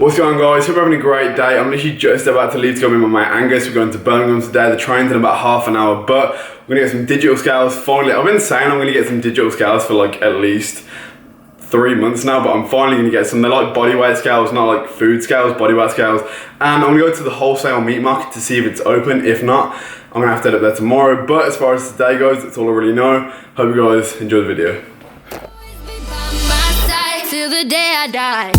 What's going on, guys? Hope you're having a great day. I'm literally just about to leave to go meet my mate Angus. We're going to Birmingham today. The train's in about half an hour, but we're gonna get some digital scales. Finally, I've been saying I'm gonna get some digital scales for like at least 3 months now, but I'm finally gonna get some. They're like body weight scales, not like food scales, body weight scales. And I'm gonna go to the wholesale meat market to see if it's open. If not, I'm gonna have to head up there tomorrow. But as far as today goes, that's all I really know. Hope you guys enjoy the video. Till the day I die.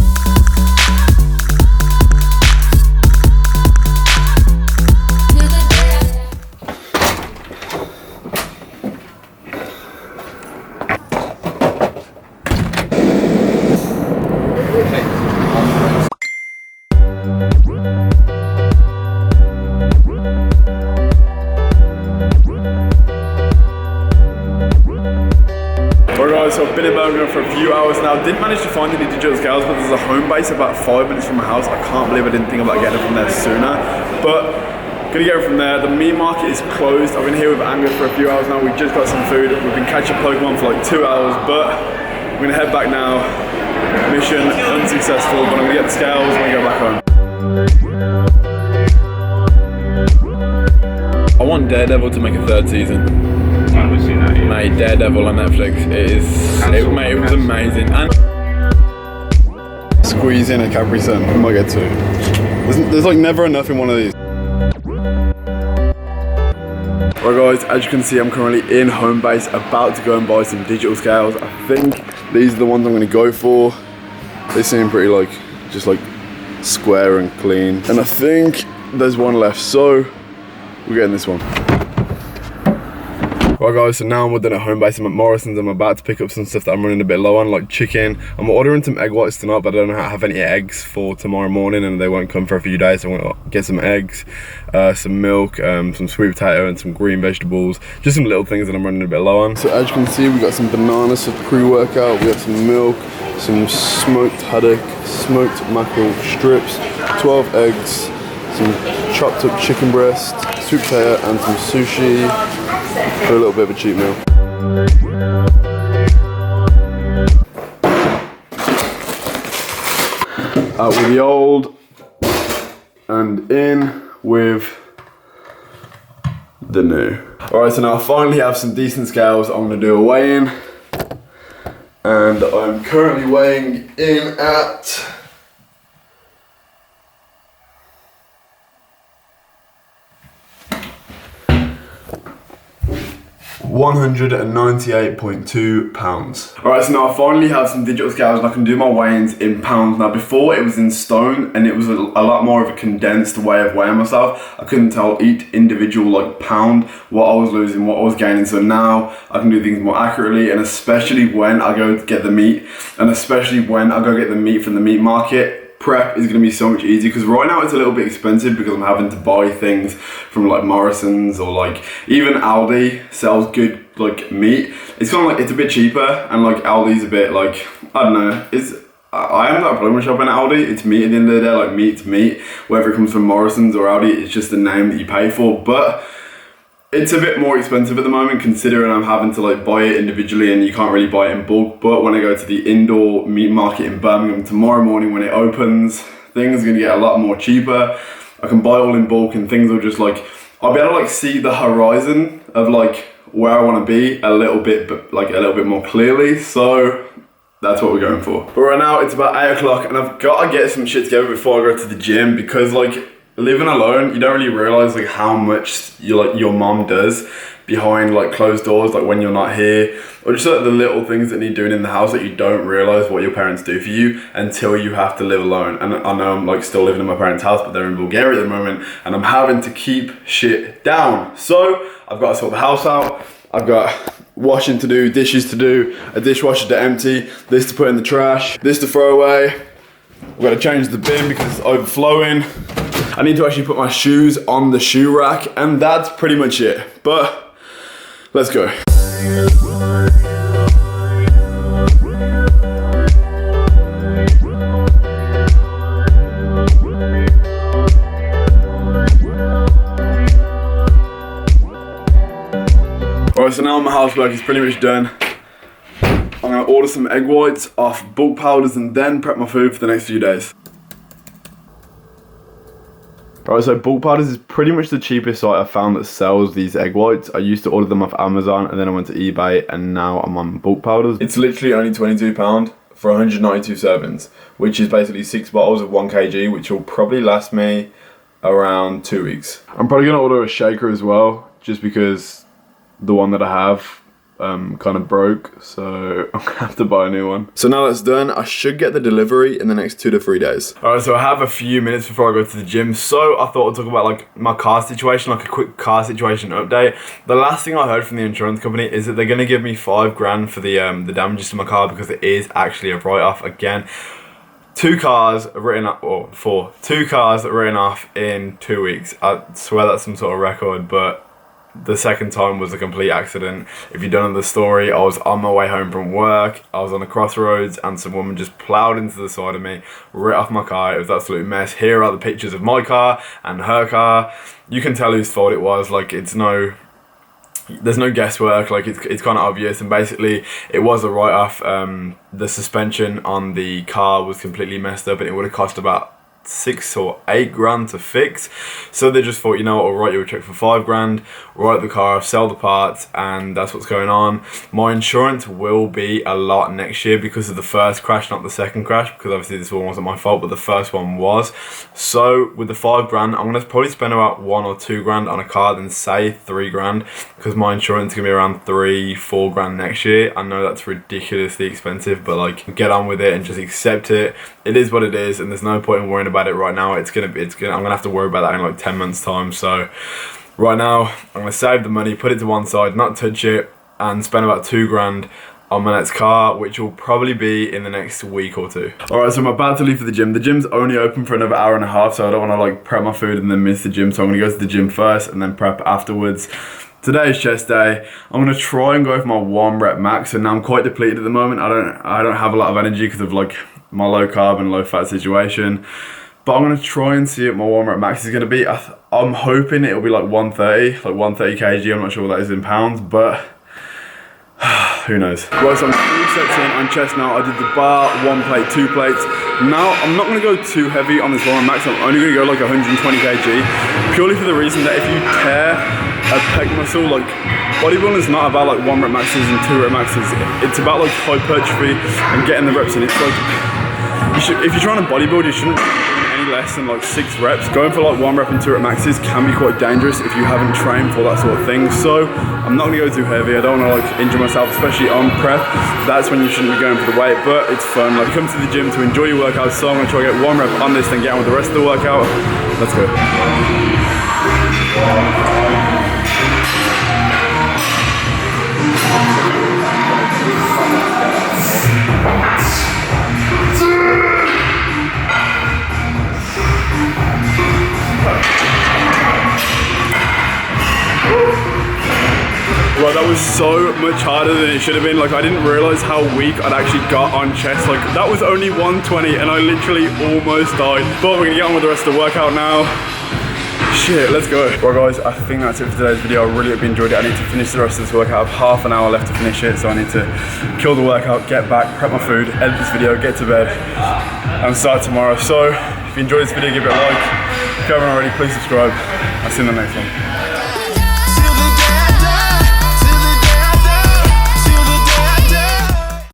So I've been in Birmingham for a few hours now. Did manage to find any digital scales, but there's a home base about 5 minutes from my house. I can't believe I didn't think about getting it from there sooner. But gonna get it from there. The meat market is closed. I've been here with Angus for a few hours now. We just got some food. We've been catching Pokemon for like 2 hours, but I'm gonna head back now. Mission unsuccessful, but I'm gonna get the scales when I go back home. I want Daredevil to make a 3rd season. Mate, Daredevil on Netflix, mate, it was amazing. And squeeze in a Capri Sun, I might get 2. There's like never enough in one of these. Right guys, as you can see, I'm currently in home base, about to go and buy some digital scales. I think these are the ones I'm gonna go for. They seem pretty like, just like square and clean. And I think there's one left, so we're getting this one. Right guys, so now I'm done at home base. I'm at Morrison's. I'm about to pick up some stuff that I'm running a bit low on, like chicken. I'm ordering some egg whites tonight, but I don't have any eggs for tomorrow morning, and they won't come for a few days. So I'm gonna get some eggs, some milk, some sweet potato, and some green vegetables. Just some little things that I'm running a bit low on. So as you can see, we got some bananas for pre-workout. We got some milk, some smoked haddock, smoked mackerel strips, 12 eggs, some chopped up chicken breast, sweet potato, and some sushi. For a little bit of a cheap meal. Out with the old and in with the new. Alright, so now I finally have some decent scales. I'm going to do a weigh-in, and I'm currently weighing in at 198.2 pounds. Alright, so now I finally have some digital scales and I can do my weigh-ins in pounds. Now before it was in stone, and it was a lot more of a condensed way of weighing myself. I couldn't tell each individual like pound what I was losing, what I was gaining. So now I can do things more accurately, and especially when I go to get the meat, and especially when I go get the meat from the meat market, prep is going to be so much easier, because right now it's a little bit expensive because I'm having to buy things from like Morrison's, or like even Aldi sells good like meat. It's kind of like, it's a bit cheaper, and like Aldi's a bit like, I don't know, I haven't got a problem with shopping at Aldi. It's meat at the end of the day, like meat's meat. Whether it comes from Morrison's or Aldi, it's just the name that you pay for. But it's a bit more expensive at the moment, considering I'm having to like buy it individually, and you can't really buy it in bulk. But when I go to the indoor meat market in Birmingham tomorrow morning when it opens, things are gonna get a lot more cheaper. I can buy all in bulk, and things will just like, I'll be able to like see the horizon of like where I want to be a little bit, but like a little bit more clearly. So that's what we're going for. But right now it's about 8 o'clock, and I've got to get some shit together before I go to the gym, because like living alone, you don't really realize like how much your mom does behind like closed doors, like when you're not here, or just like the little things that need doing in the house that you don't realize what your parents do for you until you have to live alone. And I know I'm like still living in my parents' house, but they're in Bulgaria at the moment, and I'm having to keep shit down. So I've got to sort the house out. I've got washing to do, dishes to do, a dishwasher to empty, this to put in the trash, this to throw away. I've got to change the bin because it's overflowing. I need to actually put my shoes on the shoe rack, and that's pretty much it. But let's go. Alright, so now my housework is pretty much done. I'm gonna order some egg whites off bulk powders and then prep my food for the next few days. Alright, so Bulk Powders is pretty much the cheapest site I found that sells these egg whites. I used to order them off Amazon and then I went to eBay and now I'm on Bulk Powders. It's literally only £22 for 192 servings, which is basically 6 bottles of 1 kg, which will probably last me around 2 weeks. I'm probably going to order a shaker as well, just because the one that I have kind of broke, so I'm gonna have to buy a new one. So now that's done, I should get the delivery in the next 2 to 3 days. Alright, so I have a few minutes before I go to the gym, so I thought I'd talk about like my car situation, like a quick car situation update. The last thing I heard from the insurance company is that they're gonna give me $5,000 for the damages to my car, because it is actually a write-off again. 2 cars written off, or 4. 2 cars written off in 2 weeks. I swear that's some sort of record, but the second time was a complete accident. If you don't know the story, I was on my way home from work, I was on the crossroads and some woman just ploughed into the side of me, right off my car. It was an absolute mess. Here are the pictures of my car and her car. You can tell whose fault it was, like there's no guesswork, like it's kind of obvious, and basically it was a write-off. The suspension on the car was completely messed up and it would have cost about 6 or 8 grand to fix, so they just thought, you know what, we'll write you a check for 5 grand, write the car, sell the parts, and that's what's going on. My insurance will be a lot next year because of the first crash, not the second crash, because obviously this one wasn't my fault, but the first one was. So with the 5 grand, I'm gonna probably spend about 1 or 2 grand on a car, then say 3 grand, because my insurance is gonna be around 3-4 grand next year. I know that's ridiculously expensive, but like, get on with it and just accept it. It is what it is, and there's no point in worrying about it right now. I'm gonna have to worry about that in like 10 months time. So right now I'm gonna save the money, put it to one side, not touch it, and spend about 2 grand on my next car, which will probably be in the next week or 2. Alright, so I'm about to leave for the gym. The gym's only open for another hour and a half, so I don't want to like prep my food and then miss the gym, so I'm gonna go to the gym first and then prep afterwards. Today is chest day. I'm gonna try and go for my 1 rep max, and now I'm quite depleted at the moment. I don't have a lot of energy because of like my low carb and low fat situation, but I'm gonna try and see what my 1 rep max is gonna be. I'm hoping it'll be like 130 kg. I'm not sure what that is in pounds, but who knows. Right, so I'm 3 sets in on chest now. I did the bar, 1 plate, 2 plates. Now I'm not gonna go too heavy on this 1 rep max. I'm only gonna go like 120 kg, purely for the reason that if you tear a pec muscle, like bodybuilding is not about like 1 rep maxes and 2 rep maxes. It's about like hypertrophy and getting the reps in. It's like, if you're trying to bodybuild, you shouldn't be doing any less than like 6 reps. Going for like 1 rep and 2 rep maxes can be quite dangerous if you haven't trained for that sort of thing. So I'm not gonna go too heavy. I don't wanna like injure myself, especially on prep. That's when you shouldn't be going for the weight, but it's fun. Like, come to the gym to enjoy your workout. So I'm gonna try to get 1 rep on this, then get on with the rest of the workout. Let's go. Well, that was so much harder than it should have been. Like, I didn't realize how weak I'd actually got on chest. Like, that was only 120 and I literally almost died. But we're gonna get on with the rest of the workout now. Shit, let's go. Well guys, I think that's it for today's video. I really hope you enjoyed it. I need to finish the rest of this workout. I have half an hour left to finish it, so I need to kill the workout, get back, prep my food, edit this video, get to bed, and start tomorrow. So, if you enjoyed this video, give it a like. If you haven't already, please subscribe. I'll see you in the next one.